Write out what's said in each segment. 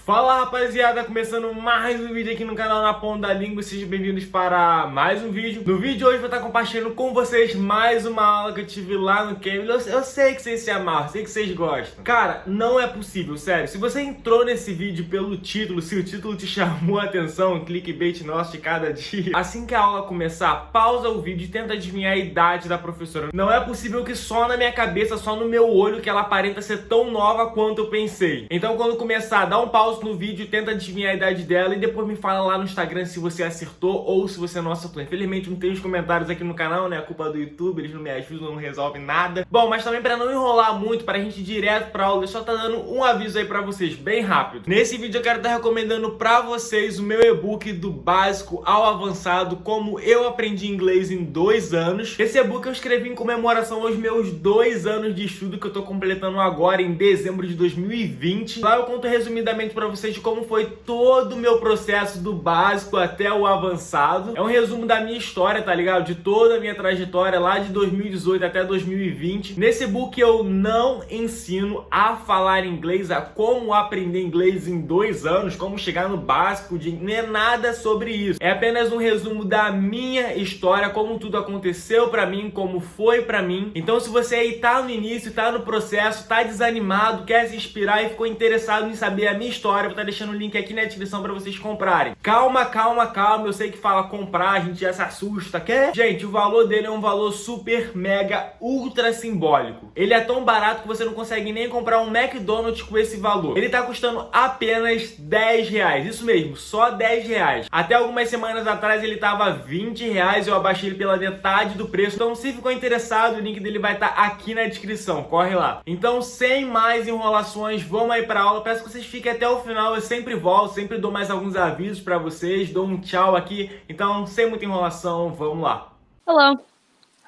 Fala rapaziada, começando mais um vídeo aqui no canal Na Ponta da Língua. Sejam bem-vindos para mais um vídeo. No vídeo de hoje eu vou estar compartilhando com vocês mais uma aula que eu tive lá no Cambly. Eu sei que vocês se amarram, sei que vocês gostam. Cara, não é possível, sério. Se você entrou nesse vídeo pelo título, se o título te chamou a atenção, clickbait nosso de cada dia, assim que a aula começar, pausa o vídeo e tenta adivinhar a idade da professora. Não é possível que só na minha cabeça, só no meu olho, que ela aparenta ser tão nova quanto eu pensei. Então quando começar, dá um pause no vídeo, tenta adivinhar a idade dela e depois me fala lá no Instagram se você acertou ou se você não acertou. Infelizmente não tem os comentários aqui no canal, né? A culpa do YouTube, eles não me ajudam, não resolvem nada. Bom, mas também para não enrolar muito, para a gente ir direto pra aula, eu só tá dando um aviso aí pra vocês, bem rápido. Nesse vídeo eu quero estar recomendando pra vocês o meu e-book do básico ao avançado, como eu aprendi inglês em 2 anos. Esse e-book eu escrevi em comemoração aos meus 2 anos de estudo que eu tô completando agora em dezembro de 2020. Lá eu conto resumidamente pra vocês de como foi todo o meu processo do básico até o avançado. É um resumo da minha história, tá ligado? De toda a minha trajetória lá de 2018 até 2020. Nesse book eu não ensino a falar inglês, a como aprender inglês em 2 anos, como chegar no básico, nem é nada sobre isso. É apenas um resumo da minha história, como tudo aconteceu pra mim, como foi pra mim. Então se você aí tá no início, tá no processo, tá desanimado, quer se inspirar e ficou interessado em saber a minha história, eu vou estar deixando o link aqui na descrição pra vocês comprarem. Calma, calma, calma, eu sei que fala comprar, a gente já se assusta, quer? Gente, o valor dele é um valor super, mega, ultra simbólico. Ele é tão barato que você não consegue nem comprar um McDonald's com esse valor. Ele tá custando apenas R$10, isso mesmo, só R$10. Até algumas semanas atrás ele tava R$20, eu abaixei ele pela metade do preço. Então se ficou interessado, o link dele vai estar aqui na descrição, corre lá. Então sem mais enrolações, vamos aí pra aula. Peço que vocês fiquem até o final, eu sempre volto, sempre dou mais alguns avisos pra vocês, dou um tchau aqui. Então sem muita enrolação, vamos lá. Hello.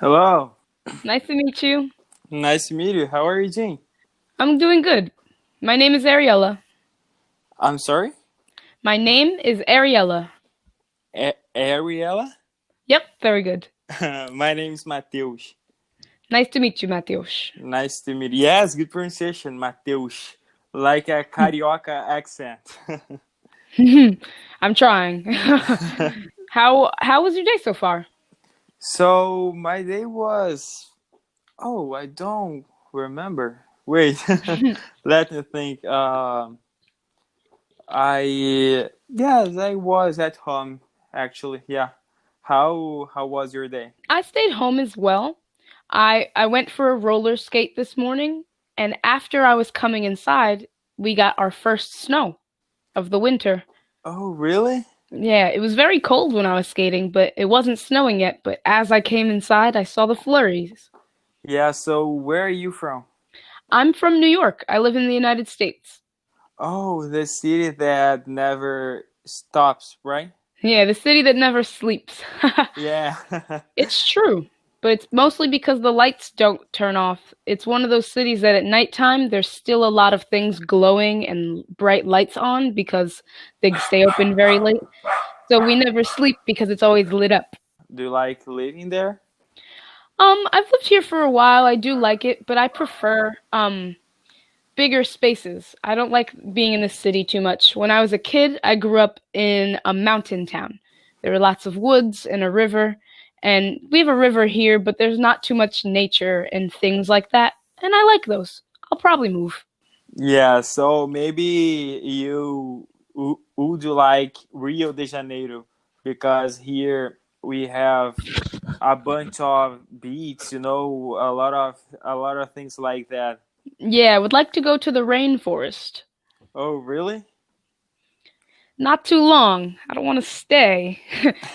Hello. Nice to meet you. Nice to meet you. How are you doing? I'm doing good. My name is Ariella. I'm sorry? My name is Ariella. Ariella? Yep, very good. My name is Mateus. Nice to meet you, Mateus. Nice to meet you. Yes, good pronunciation, Mateus. Like a carioca accent. I'm trying. How was your day so far? So, my day was... Oh, I don't remember. Wait, let me think. Yes, I was at home, actually, yeah. How was your day? I stayed home as well. I went for a roller skate this morning, and after I was coming inside, we got our first snow of the winter. Oh, really? Yeah, it was very cold when I was skating, but it wasn't snowing yet. But as I came inside, I saw the flurries. Yeah, so where are you from? I'm from New York. I live in the United States. Oh, the city that never stops, right? Yeah, the city that never sleeps. Yeah. It's true, but it's mostly because the lights don't turn off. It's one of those cities that at nighttime, there's still a lot of things glowing and bright lights on because they stay open very late. So we never sleep because it's always lit up. Do you like living there? I've lived here for a while. I do like it, but I prefer bigger spaces. I don't like being in the city too much. When I was a kid, I grew up in a mountain town. There were lots of woods and a river, and we have a river here, but there's not too much nature and things like that, and I like those. I'll probably move. Yeah, so maybe would you like Rio de Janeiro, because here we have a bunch of beaches, a lot of things like that. Yeah, I would like to go to the rainforest. Oh, really? Not too long. I don't want to stay.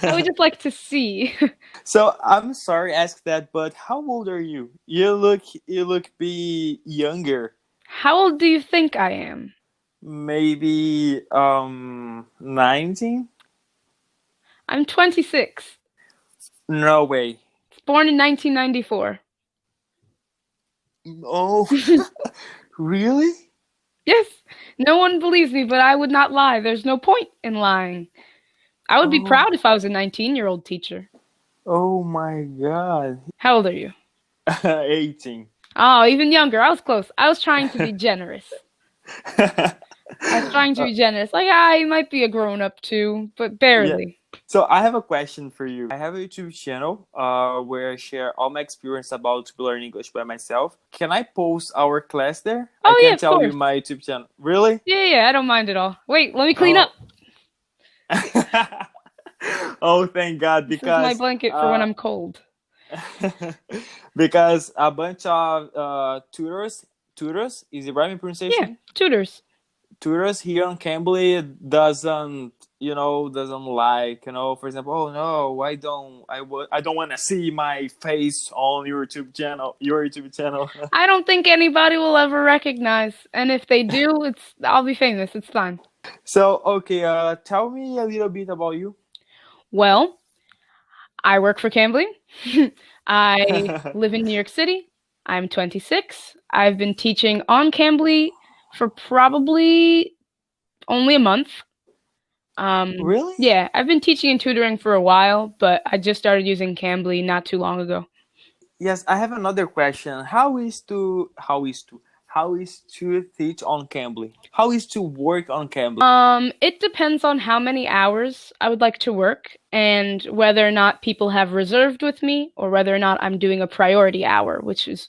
I would just like to see. So I'm sorry to ask that, but how old are you? You look be younger. How old do you think I am? Maybe 19? I'm 26. No way. Born in 1994. Oh, really? Yes. No one believes me, but I would not lie. There's no point in lying. I would be proud if I was a 19-year-old teacher. Oh my God. How old are you? 18. Oh, even younger. I was close. I was trying to be generous. I was trying to be generous. Like, I might be a grown-up too, but barely. So I have a question for you. I have a YouTube channel where I share all my experience about learning English by myself. Can I post our class there? Oh, I yeah, can of tell you course. my YouTube channel. Really? Yeah, I don't mind at all. Wait, let me clean up. Oh, thank God! This is my Because blanket for when I'm cold. because a bunch of tutors, is it right in pronunciation? Yeah, tutors. Tutors here on Cambly doesn't like, for example, oh no, I don't want to see my face on your YouTube channel. I don't think anybody will ever recognize, and if they do, I'll be famous. It's fine. So okay, tell me a little bit about you. Well, I work for Cambly. I live in New York City. I'm 26. I've been teaching on Cambly for probably only a month. Really? Yeah, I've been teaching and tutoring for a while, but I just started using Cambly not too long ago. Yes, I have another question. How is to teach on Cambly? How is to work on Cambly? It depends on how many hours I would like to work and whether or not people have reserved with me or whether or not I'm doing a priority hour, which is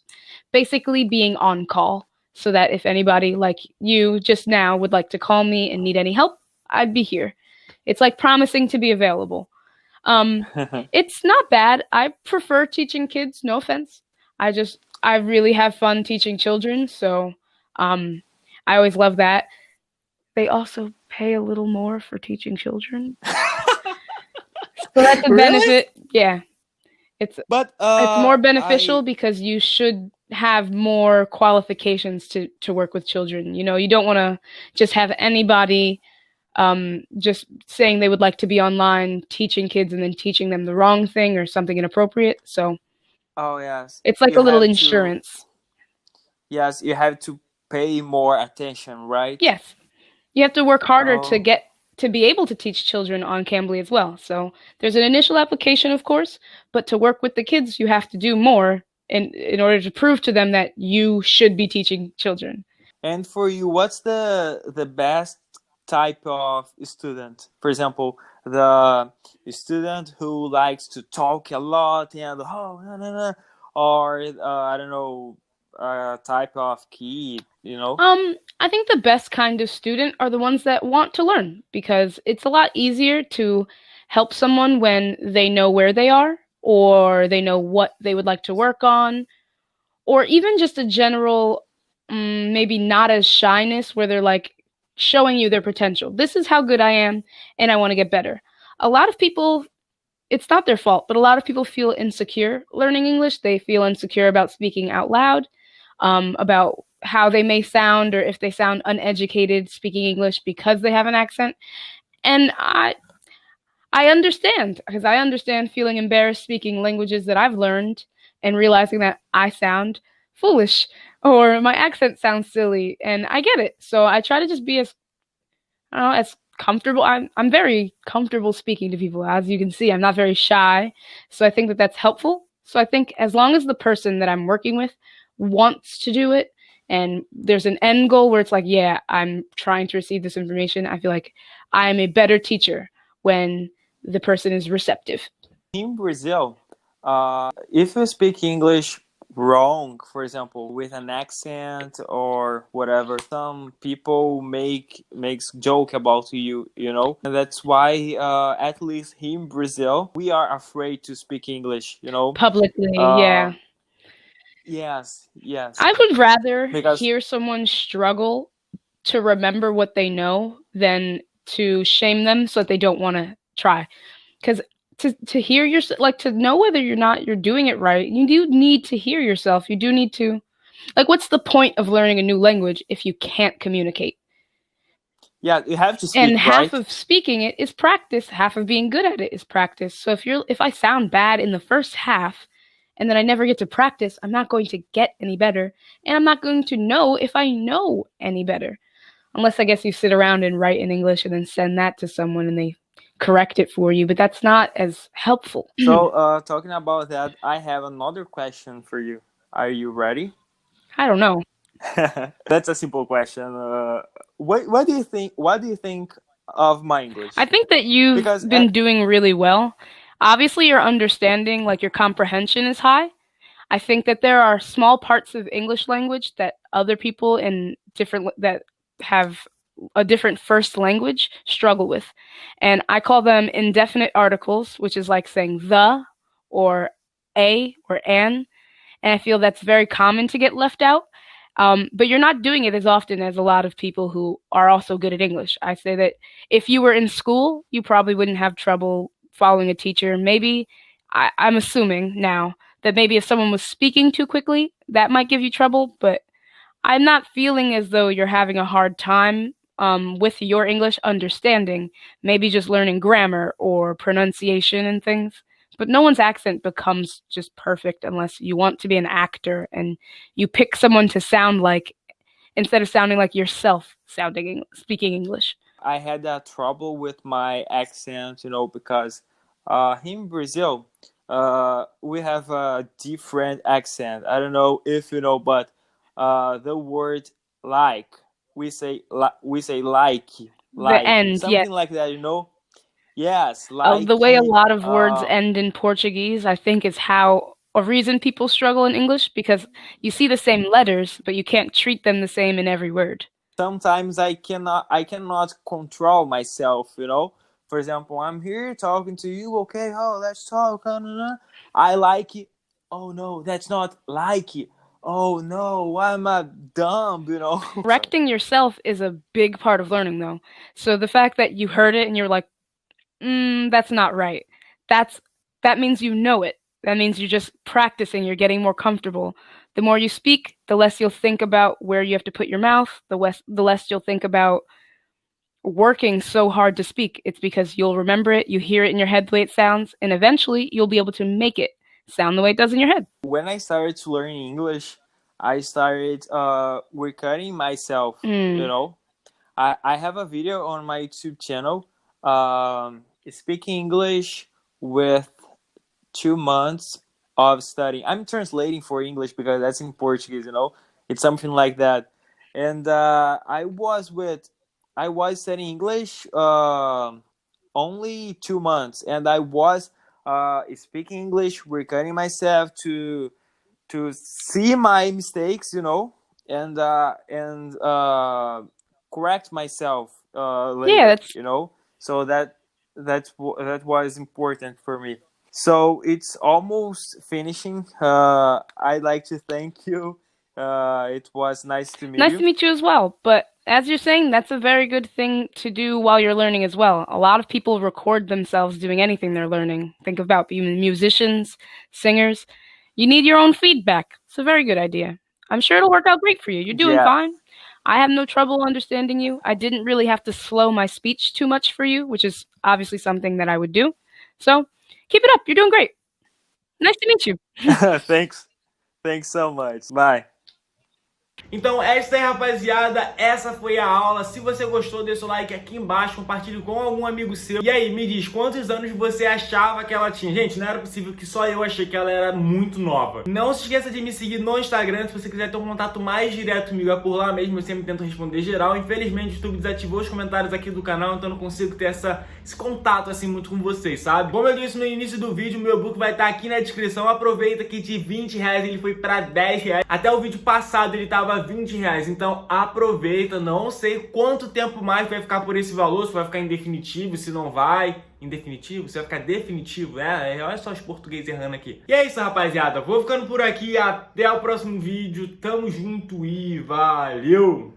basically being on call, so that if anybody like you just now would like to call me and need any help, I'd be here. It's like promising to be available. It's not bad. I prefer teaching kids, no offense. I really have fun teaching children, so I always love that. They also pay a little more for teaching children. So that's a benefit. Yeah. It's more beneficial because you should have more qualifications to work with children. You don't want to just have anybody just saying they would like to be online teaching kids and then teaching them the wrong thing or something inappropriate. So yes, it's like a little insurance. Yes, you have to pay more attention, right? Yes. You have to work harder to be able to teach children on Cambly as well. So there's an initial application, of course, but to work with the kids, you have to do more in order to prove to them that you should be teaching children. And for you, what's the best type of student? For example, the student who likes to talk a lot and or I don't know, type of kid, I think the best kind of student are the ones that want to learn, because it's a lot easier to help someone when they know where they are or they know what they would like to work on, or even just a general maybe not as shyness where they're like showing you their potential. This is how good I am and I want to get better. A lot of people, it's not their fault, but a lot of people feel insecure learning English. They feel insecure about speaking out loud, about how they may sound or if they sound uneducated speaking English because they have an accent. And I understand, because I understand feeling embarrassed speaking languages that I've learned and realizing that I sound foolish or my accent sounds silly, and I get it. So I try to just be as comfortable. I'm very comfortable speaking to people. As you can see, I'm not very shy. So I think that that's helpful. So I think as long as the person that I'm working with wants to do it and there's an end goal where it's like, yeah, I'm trying to receive this information, I feel like I am a better teacher when the person is receptive. In Brazil, if you speak English wrong, for example, with an accent or whatever, some people makes joke about you, and that's why at least here in Brazil we are afraid to speak English, Publicly. Yeah. Yes. I would rather hear someone struggle to remember what they know than to shame them so that they don't want to try. Because to hear yourself, like to know whether you're doing it right, you do need to hear yourself. You do need to, like, what's the point of learning a new language if you can't communicate? Yeah, you have to speak, and half right? of speaking it is practice. Half of being good at it is practice. So if I sound bad in the first half and then I never get to practice, I'm not going to get any better. And I'm not going to know if I know any better. Unless I guess you sit around and write in English and then send that to someone and they correct it for you, but that's not as helpful. So talking about that, I have another question for you. Are you ready? I don't know. That's a simple question. What do you think? What do you think of my English? I think that you've Because been doing really well. Obviously, your understanding, like your comprehension, is high. I think that there are small parts of English language that other people in that have a different first language struggle with. And I call them indefinite articles, which is like saying the or a or an. And I feel that's very common to get left out. But you're not doing it as often as a lot of people who are also good at English. I say that if you were in school, you probably wouldn't have trouble following a teacher. Maybe, I'm assuming now, that maybe if someone was speaking too quickly, that might give you trouble, but I'm not feeling as though you're having a hard time with your English understanding, maybe just learning grammar or pronunciation and things. But no one's accent becomes just perfect unless you want to be an actor and you pick someone to sound like instead of sounding like yourself speaking English. I had that trouble with my accent, because here in Brazil, we have a different accent. I don't know if you know, but the word like, we say like, The end, something yes. like that, Yes, like The way a lot of words end in Portuguese, I think, is how a reason people struggle in English because you see the same letters, but you can't treat them the same in every word. Sometimes I cannot control myself, For example, I'm here talking to you, okay, let's talk. I like it. Oh no, that's not like it. Oh no, why am I dumb, Correcting yourself is a big part of learning, though. So the fact that you heard it and you're like, that's not right. That means you know it. That means you're just practicing, you're getting more comfortable. The more you speak, the less you'll think about where you have to put your mouth, the less you'll think about working so hard to speak. It's because you'll remember it, you hear it in your head the way it sounds, and eventually you'll be able to make it sound the way it does in your head. When I started to learn English, I started recording myself, I have a video on my YouTube channel speaking English with 2 months of studying. I'm translating for English because that's in Portuguese, It's something like that. And I was studying English only 2 months, and I was speaking English, recording myself to see my mistakes, and correct myself later, Yeah, So that was important for me. So it's almost finishing. I'd like to thank you. It was nice to meet you. Nice to meet you as well. But as you're saying, that's a very good thing to do while you're learning as well. A lot of people record themselves doing anything they're learning. Think about being musicians, singers. You need your own feedback. It's a very good idea. I'm sure it'll work out great for you. You're doing fine. I have no trouble understanding you. I didn't really have to slow my speech too much for you, which is obviously something that I would do. So keep it up. You're doing great. Nice to meet you. Thanks. Thanks so much. Bye. Então essa aí, rapaziada, essa foi a aula. Se você gostou, deixa o like aqui embaixo, compartilhe com algum amigo seu. E aí, me diz, quantos anos você achava que ela tinha? Gente, não era possível que só eu achei que ela era muito nova. Não se esqueça de me seguir no Instagram, se você quiser ter um contato mais direto comigo, é por lá mesmo, eu sempre tento responder geral. Infelizmente, o YouTube desativou os comentários aqui do canal, então eu não consigo ter esse contato assim muito com vocês, sabe? Como eu disse no início do vídeo, meu e-book vai estar aqui na descrição. Aproveita que de R$20 ele foi para R$10. Até o vídeo passado ele tava R$20, então aproveita. Não sei quanto tempo mais vai ficar por esse valor, se vai ficar em definitivo, se não vai. Em definitivo? Se vai ficar definitivo? Olha só os portugueses errando aqui. E é isso, rapaziada. Vou ficando por aqui. Até o próximo vídeo. Tamo junto e valeu!